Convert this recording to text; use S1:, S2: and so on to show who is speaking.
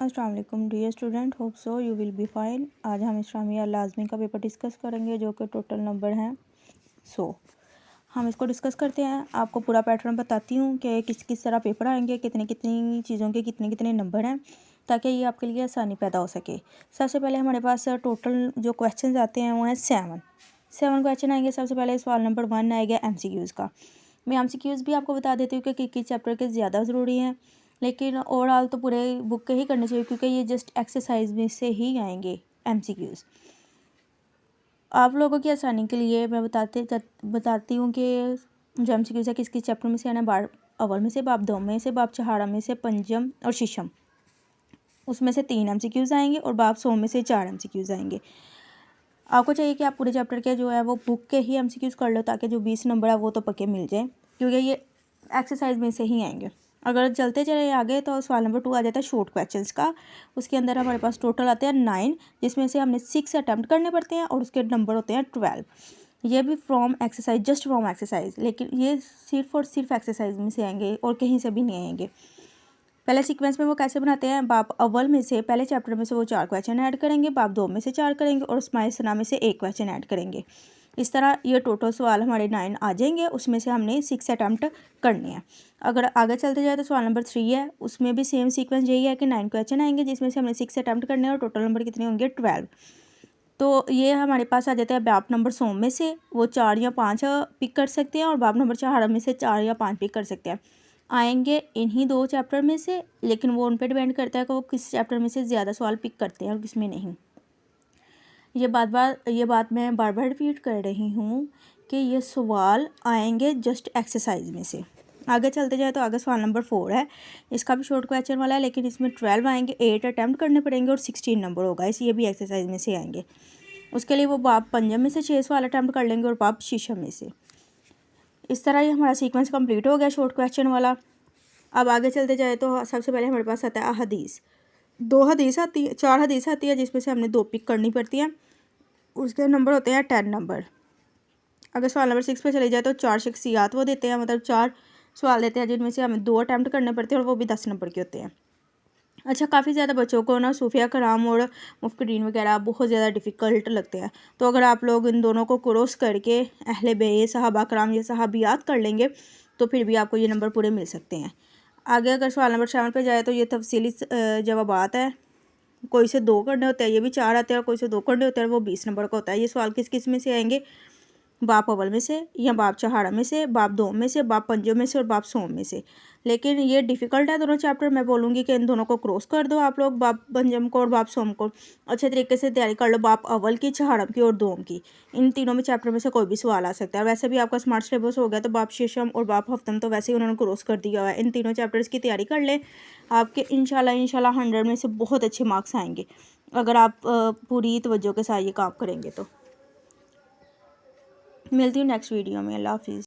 S1: अस्सलाम वालेकुम dear student, hope so you will be fine. आज हम इस्लामिया लाजमी का पेपर डिस्कस करेंगे जो कि टोटल नंबर हैं 100। हम इसको डिस्कस करते हैं। आपको पूरा पैटर्न बताती हूँ कि किस किस तरह पेपर आएंगे, कितनी कितनी चीज़ों के कितने कितने नंबर हैं, ताकि ये आपके लिए आसानी पैदा हो सके। सबसे पहले हमारे पास टोटल जो क्वेश्चन आते हैं वो हैं 7 क्वेश्चन आएंगे। सबसे पहले सवाल नंबर 1 आएगा MCQs का। मैं MCQs भी आपको बता देती हूँ कि किस चैप्टर के ज़्यादा ज़रूरी हैं, लेकिन ओवरऑल तो पूरे बुक के ही करने चाहिए क्योंकि ये जस्ट एक्सरसाइज में से ही आएंगे MCQs। आप लोगों की आसानी के लिए मैं बताती हूँ कि जो MCQs है किस किस चैप्टर में से आना। बाब अव्वल में से, बाब दो में से, बाब चहाड़ा में से, पंजम और शीशम, उसमें से 3 MCQs आएंगे और बाब 100 में से 4 MCQs आएंगे। आपको चाहिए कि आप पूरे चैप्टर के जो है वो बुक के ही MCQs कर लो, ताकि जो 20 नंबर है वो तो पक्के मिल जाए, क्योंकि ये एक्सरसाइज में से ही आएंगे। अगर चलते चले आगे तो सवाल नंबर 2 आ जाता है शॉर्ट क्वेश्चंस का। उसके अंदर हमारे पास टोटल आते हैं 9, जिसमें से हमने 6 अटैम्प्ट करने पड़ते हैं और उसके नंबर होते हैं 12। ये भी from exercise, just from exercise, लेकिन ये सिर्फ और सिर्फ एक्सरसाइज में से आएंगे और कहीं से भी नहीं आएंगे। पहले सीक्वेंस में वो कैसे बनाते हैं, बाब अव्वल में से पहले चैप्टर में से वो 4 क्वेश्चन ऐड करेंगे, बाब 2 में से 4 करेंगे और इस्माइल सना में से 1 क्वेश्चन ऐड करेंगे। इस तरह ये टोटल सवाल हमारे 9 आ जाएंगे, उसमें से हमने 6 अटैम्प्ट करने हैं। अगर आगे चलते जाए तो सवाल नंबर 3 है, उसमें भी सेम सीक्वेंस यही है कि 9 क्वेश्चन आएंगे, जिसमें से हमने 6 अटैम्प्ट करने हैं और टोटल नंबर कितने होंगे 12। तो ये हमारे पास आ जाता है बाब नंबर 100 में से वो 4 या 5 पिक कर सकते हैं और बाब नंबर 4 में से 4 या 5 पिक कर सकते हैं। आएंगे इन्हीं 2 चैप्टर में से, लेकिन वो उन पर डिपेंड करता है कि वो किस चैप्टर में से ज़्यादा सवाल पिक करते हैं और किस में नहीं। ये बात मैं बार बार रिपीट कर रही हूँ कि ये सवाल आएंगे जस्ट एक्सरसाइज में से। आगे चलते जाए तो आगे सवाल नंबर 4 है, इसका भी शॉर्ट क्वेश्चन वाला है, लेकिन इसमें 12 आएंगे, 8 अटैम्प्ट करने पड़ेंगे और 16 नंबर होगा। इस ये भी एक्सरसाइज में से आएंगे। उसके लिए वो बाब पंजम में से 6 सवाल अटैम्प्ट कर लेंगे और बाब शीशम में से। इस तरह ये हमारा सीक्वेंस कंप्लीट हो गया शॉर्ट क्वेश्चन वाला। अब आगे चलते जाए तो सबसे पहले हमारे पास आता है हदीस। 4 हदीस आती है, जिसमें से हमने 2 पिक करनी पड़ती हैं। उसके नंबर होते हैं 10 नंबर। अगर सवाल नंबर 6 पे चले जाए तो 4 शख्सियात वो देते हैं, मतलब 4 सवाल देते हैं, जिनमें से हमें 2 अटैम्प्ट करने पड़ते हैं और वो भी 10 नंबर के होते हैं। अच्छा, काफ़ी ज़्यादा बच्चों को ना सूफिया कराम और मुफ़क्किरीन वगैरह बहुत ज़्यादा डिफ़िकल्ट लगते हैं। तो अगर आप लोग इन दोनों को क्रॉस करके अहले बैत, सहाबा कराम या सहाबियात कर लेंगे तो फिर भी आपको ये नंबर पूरे मिल सकते हैं। आगे अगर सवाल नंबर 7 पे जाए तो ये तफसीली जवाबात है। कोई से 2 करने होते हैं, ये भी 4 आते हैं, और कोई से 2 करने होते हैं, वो 20 नंबर का होता है। ये सवाल किस किस में से आएंगे, बाब अव्वल में से या बाब चहाड़ा में से, बाब 2 में से, बाब पंजम में से और बाब 100 में से। लेकिन ये डिफ़िकल्ट है दोनों चैप्टर। मैं बोलूँगी कि इन दोनों को क्रॉस कर दो आप लोग, बाब पंजम को और बाब 100 को अच्छे तरीके से तैयारी कर लो, बाब अव्वल की, चहाड़म की और दोम की। इन तीनों में चैप्टर में से कोई भी सवाल आ सकता है। वैसे भी आपका स्मार्ट सिलेबस हो गया, तो बाब शीशम और बाब हफ्तम तो वैसे ही उन्होंने क्रॉस कर दिया हुआ है। इन तीनों चैप्टर्स की तैयारी कर लें, आपके इंशाल्लाह 100 में से बहुत अच्छे मार्क्स आएंगे, अगर आप पूरी तवज्जो के साथ ये काम करेंगे तो। मिलती हूँ नेक्स्ट वीडियो में। अल्लाह हाफिज़।